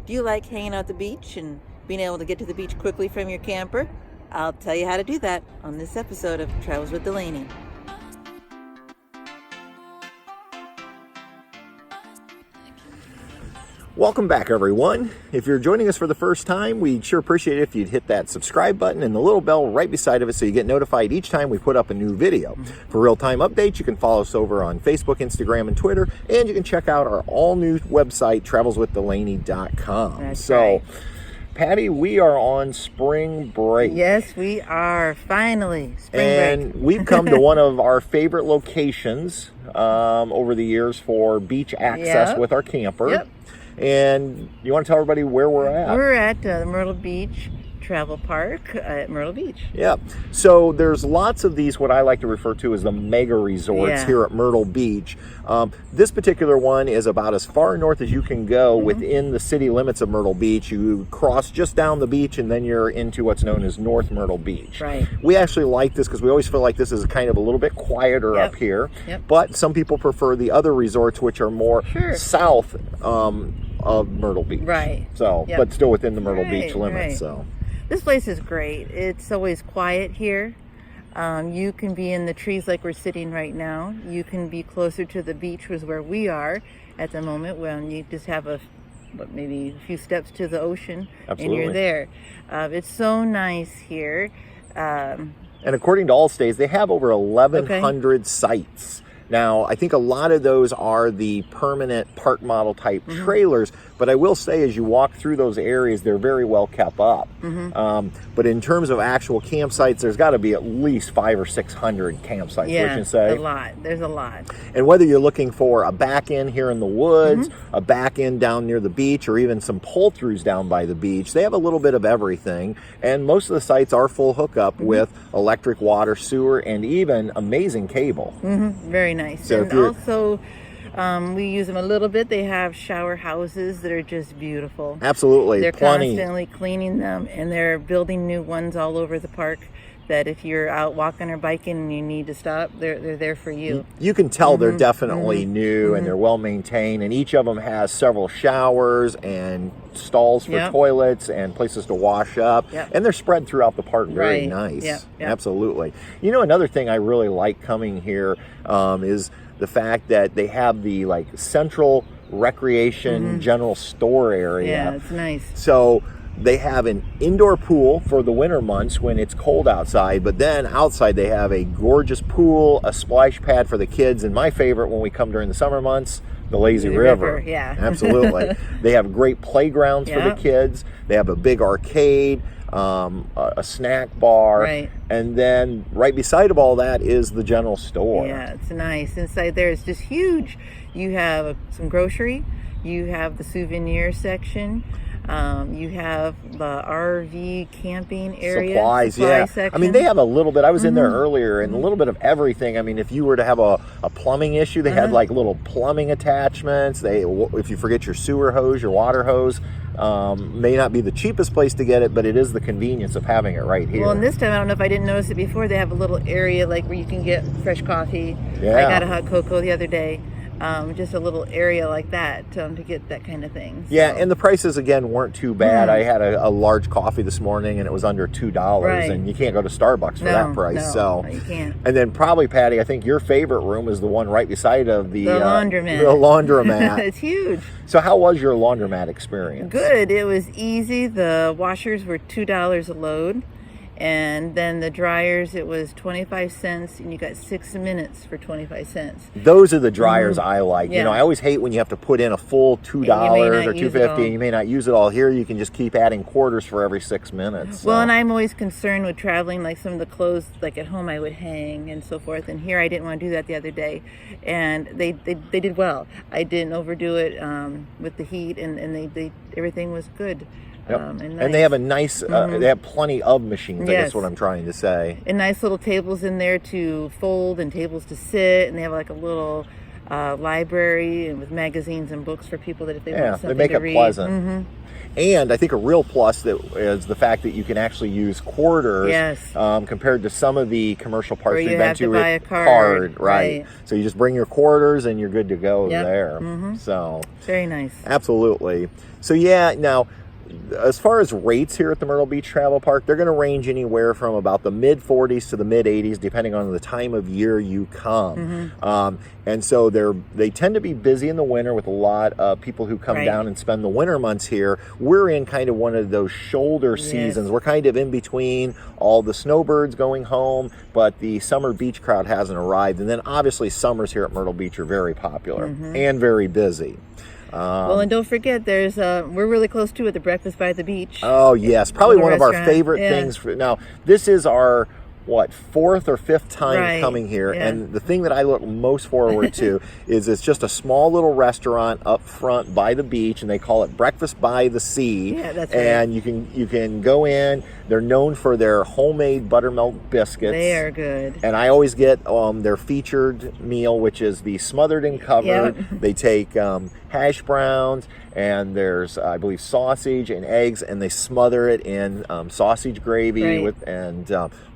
Do you like hanging out at the beach and being able to get to the beach quickly from your camper? I'll tell you how to do that on this episode of Travels with Delaney. Welcome back, everyone. If you're joining us for the first time, we'd sure appreciate it if you'd hit that subscribe button and the little bell right beside of it so you get notified each time we put up a new video. For real-time updates, you can follow us over on Facebook, Instagram, and Twitter, and you can check out our all-new website, travelswithdelaney.com. That's right. Patty, we are on spring break. Yes, we are. Finally, spring and break. We've come to one of our favorite locations over the years for beach access with our camper. Yep. And you want to tell everybody where we're at? We're at the Myrtle Beach Travel Park at Myrtle Beach. Yeah. So there's lots of these, what I like to refer to as the mega resorts here at Myrtle Beach. This particular one is about as far north as you can go within the city limits of Myrtle Beach. You cross just down the beach and then you're into what's known as North Myrtle Beach. Right. We actually like this because we always feel like this is kind of a little bit quieter up here. Yep. But some people prefer the other resorts, which are more south of Myrtle Beach. Right. So, but still within the Myrtle Beach limits. Right. So. This place is great. It's always quiet here. You can be in the trees like we're sitting right now. You can be closer to the beach, was where we are at the moment, when you just have maybe a few steps to the ocean. Absolutely. And you're there. It's so nice here. And according to Allstays, they have over 1,100 sites. Now, I think a lot of those are the permanent park model type trailers, but I will say as you walk through those areas, they're very well kept up. But in terms of actual campsites, there's got to be at least 500 or 600 campsites, wouldn't you say? A lot. There's a lot. And whether you're looking for a back end here in the woods, a back end down near the beach, or even some pull-throughs down by the beach, they have a little bit of everything. And most of the sites are full hookup with electric, water, sewer, and even amazing cable. Very nice. So and also, we use them a little bit. They have shower houses that are just beautiful. Absolutely. They're Plenty. constantly cleaning them, and they're building new ones all over the park that if you're out walking or biking and you need to stop, they're there for you. You can tell they're definitely new and they're well maintained, and each of them has several showers and stalls for toilets and places to wash up, and they're spread throughout the park. Very nice. Absolutely. You know, another thing I really like coming here is the fact that they have the central recreation general store area. Yeah, it's nice. So they have an indoor pool for the winter months when it's cold outside, but then outside they have a gorgeous pool, a splash pad for the kids, and my favorite when we come during the summer months, the lazy river. Yeah. Absolutely. They have great playgrounds for the kids. They have a big arcade, a snack bar, and then right beside of all that is the general store. Yeah, it's nice. Inside there is just huge. You have some grocery, you have the souvenir section, you have the RV camping area. Supply section. I mean, they have a little bit. I was in there earlier, and a little bit of everything. I mean, if you were to have a plumbing issue, they had little plumbing attachments. If you forget your sewer hose, your water hose, may not be the cheapest place to get it, but it is the convenience of having it right here. Well, and this time, I don't know if I didn't notice it before, they have a little area where you can get fresh coffee. I got a hot cocoa the other day. Just a little area like that to get that kind of thing. So. Yeah, and the prices, again, weren't too bad. I had a large coffee this morning, and it was under $2, and you can't go to Starbucks for that price. No, you can't. And then probably, Patty, I think your favorite room is the one right beside of the laundromat. The laundromat. It's huge. So how was your laundromat experience? Good. It was easy. The washers were $2 a load. And then the dryers, it was 25 cents, and you got 6 minutes for 25 cents. Those are the dryers I like. You know, I always hate when you have to put in a full $2 or $2.50, and you may not use it all. Here, you can just keep adding quarters for every 6 minutes. So. Well, and I'm always concerned with traveling, like some of the clothes, like at home, I would hang and so forth. And here, I didn't want to do that the other day, and they did well. I didn't overdo it with the heat, and they everything was good. Yep. And, nice. And they have a nice, they have plenty of machines, I guess what I'm trying to say. And nice little tables in there to fold and tables to sit. And they have like a little library and with magazines and books for people that if they want something they make to it read. pleasant. And I think a real plus that is the fact that you can actually use quarters compared to some of the commercial parks we've been to with a card. Right. So you just bring your quarters and you're good to go there. So very nice. Absolutely. So yeah, now as far as rates here at the Myrtle Beach Travel Park, they're going to range anywhere from about the mid 40s to the mid 80s, depending on the time of year you come. And so they tend to be busy in the winter with a lot of people who come down and spend the winter months here. We're in kind of one of those shoulder seasons. We're kind of in between all the snowbirds going home, but the summer beach crowd hasn't arrived. And then obviously summers here at Myrtle Beach are very popular and very busy. Well, and don't forget, there's we're really close to it, the Breakfast by the Beach. Oh yes, probably one of our favorite things. Now, this is our fourth or fifth time coming here, and the thing that I look most forward to is it's just a small little restaurant up front by the beach, and they call it Breakfast by the Sea. Yeah, that's and you can go in. They're known for their homemade buttermilk biscuits. They are good. And I always get their featured meal, which is the smothered and covered. They take hash browns, and there's, I believe, sausage and eggs, and they smother it in sausage gravy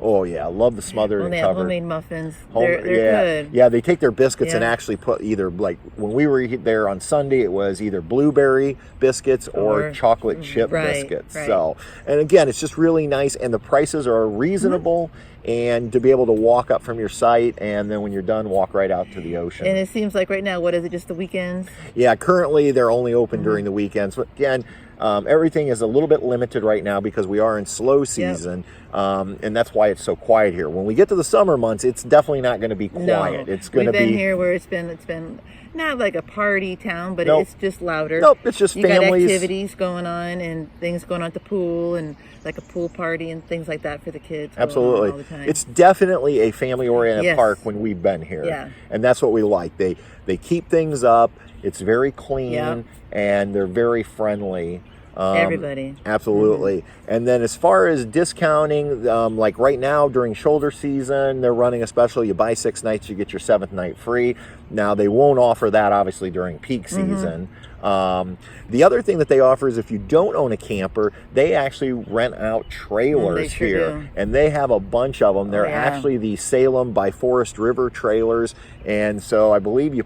oh yeah, I love the smothered and covered. Homemade muffins. They're good. Yeah, they take their biscuits and actually put either, like when we were there on Sunday, it was either blueberry biscuits or chocolate chip biscuits. So, and again, it's just really nice, and the prices are reasonable. And to be able to walk up from your site, and then when you're done, walk right out to the ocean. And it seems like right now, what is it, just the weekends? Yeah, currently they're only open during the weekends. But again, everything is a little bit limited right now because we are in slow season, and that's why it's so quiet here. When we get to the summer months, it's definitely not going to be quiet. No, it's going to be... We've been here where it's been not like a party town, but it's just louder. Nope, it's just families. You got activities going on and things going on at the pool, and like a pool party and things like that for the kids. Absolutely. All the time. It's definitely a family-oriented park when we've been here. Yeah. And that's what we like. They keep things up. It's very clean, and they're very friendly. Everybody. Absolutely. And then as far as discounting, like right now during shoulder season, they're running a special. You buy 6 nights, you get your 7th night free. Now, they won't offer that, obviously, during peak season. The other thing that they offer is if you don't own a camper, they actually rent out trailers here. And they have a bunch of them. They're actually the Salem by Forest River trailers. And so I believe you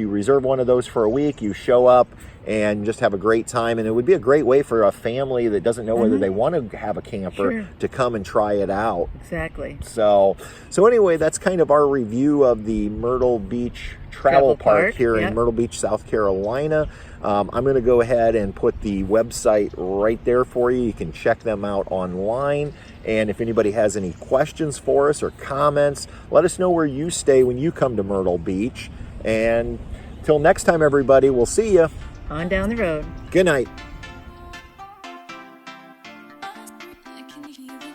reserve one of those for a week, you show up, and just have a great time. And it would be a great way for a family that doesn't know whether they want to have a camper to come and try it out. Exactly. So anyway, that's kind of our review of the Myrtle Beach Travel Park here in Myrtle Beach, South Carolina. I'm going to go ahead and put the website right there for you. You can check them out online. And if anybody has any questions for us or comments, let us know where you stay when you come to Myrtle Beach. And till next time, everybody, we'll see you on down the road. Good night. I can hear